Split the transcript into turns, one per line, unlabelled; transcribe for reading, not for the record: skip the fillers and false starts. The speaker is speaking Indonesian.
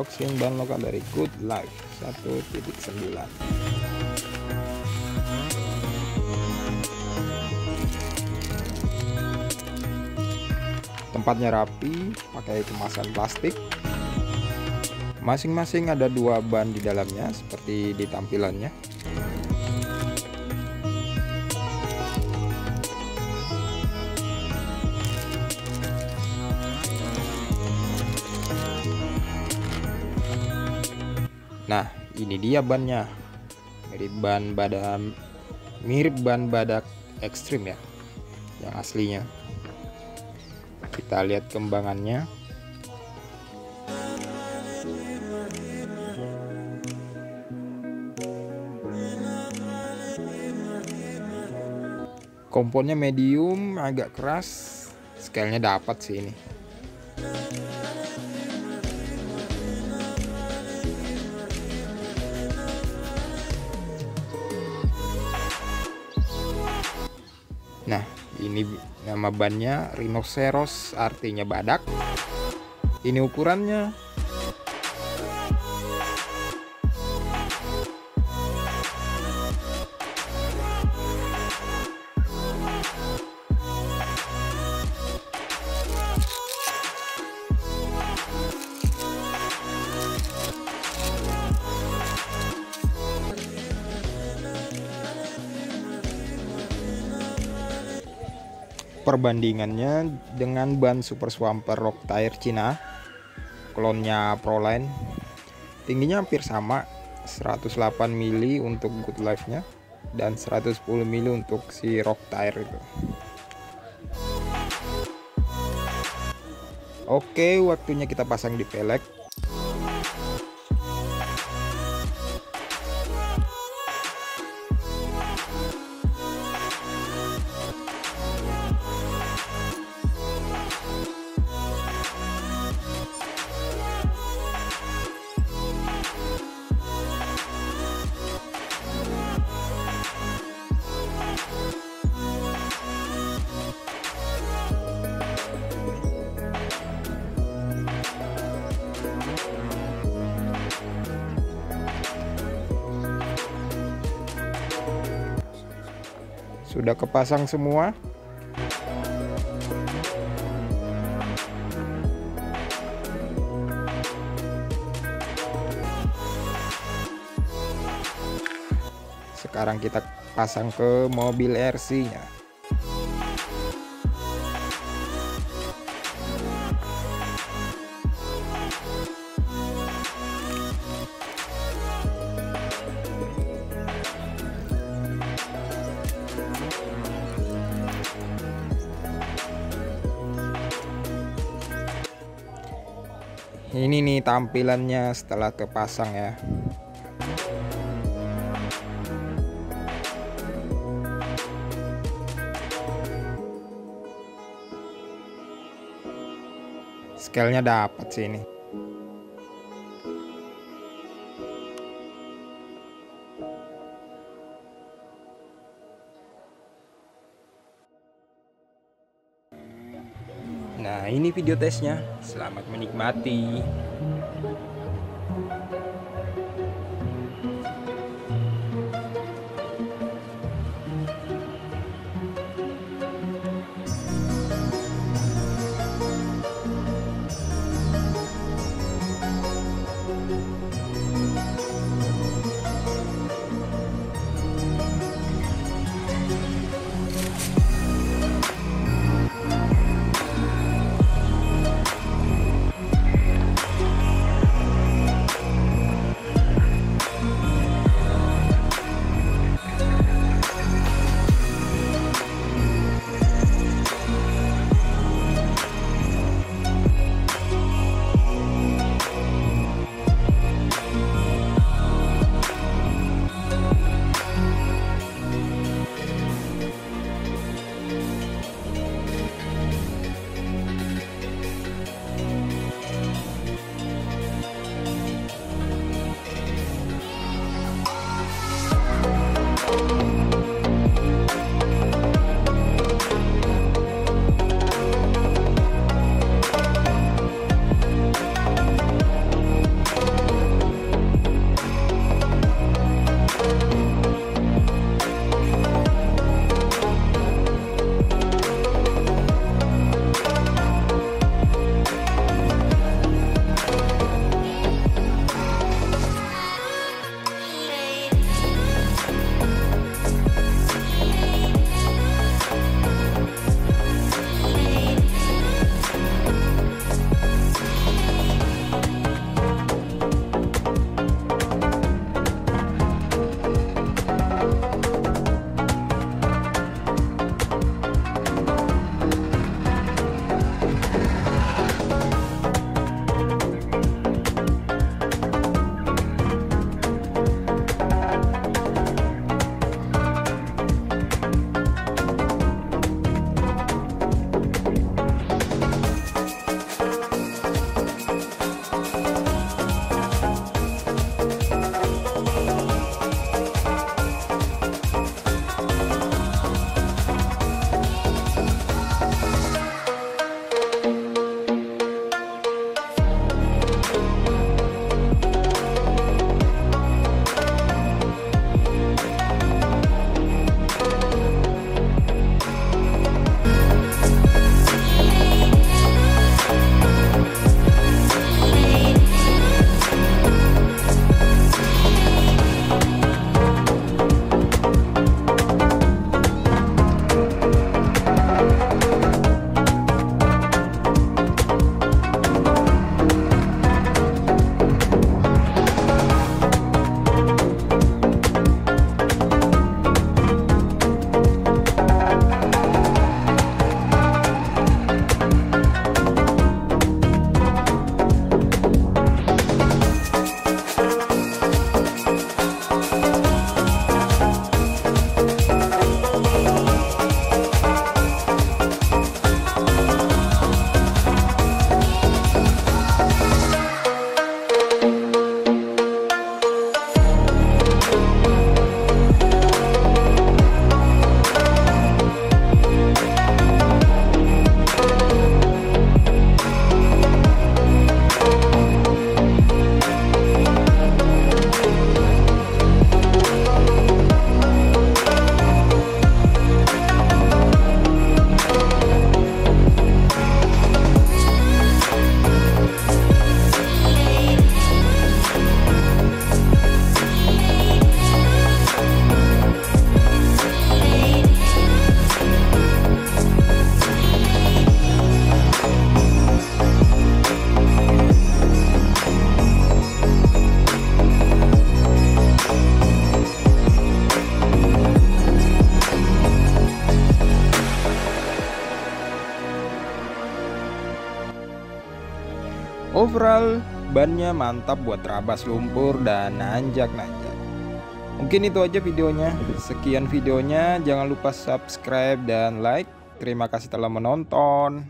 unboxing ban lokal dari Good Life 1.9. Tempatnya rapi, pakai kemasan plastik. Masing-masing ada 2 ban di dalamnya seperti di tampilannya. Nah, ini dia bannya. Mirip ban badak ekstrim ya, yang aslinya. Kita lihat kembangannya. Komponnya medium, agak keras. Scale-nya dapat sih ini. Nah, ini nama bannya Rhinoceros, artinya badak. Ini ukurannya. Perbandingannya dengan ban Super Swamper Rock Tire Cina, klonnya Proline, tingginya hampir sama, 108 mili untuk Good Life-nya dan 110 mili untuk si Rock Tire itu. Oke, waktunya kita pasang di pelek. Sudah kepasang semua. Sekarang kita pasang ke mobil RC-nya. Ini nih tampilannya setelah kepasang ya. Scale-nya dapat sih ini. Nah, ini video tesnya. Selamat menikmati. Overall bannya mantap buat terabas lumpur dan nanjak-nanjak. Mungkin itu aja videonya. Sekian videonya, jangan lupa subscribe dan like. Terima kasih telah menonton.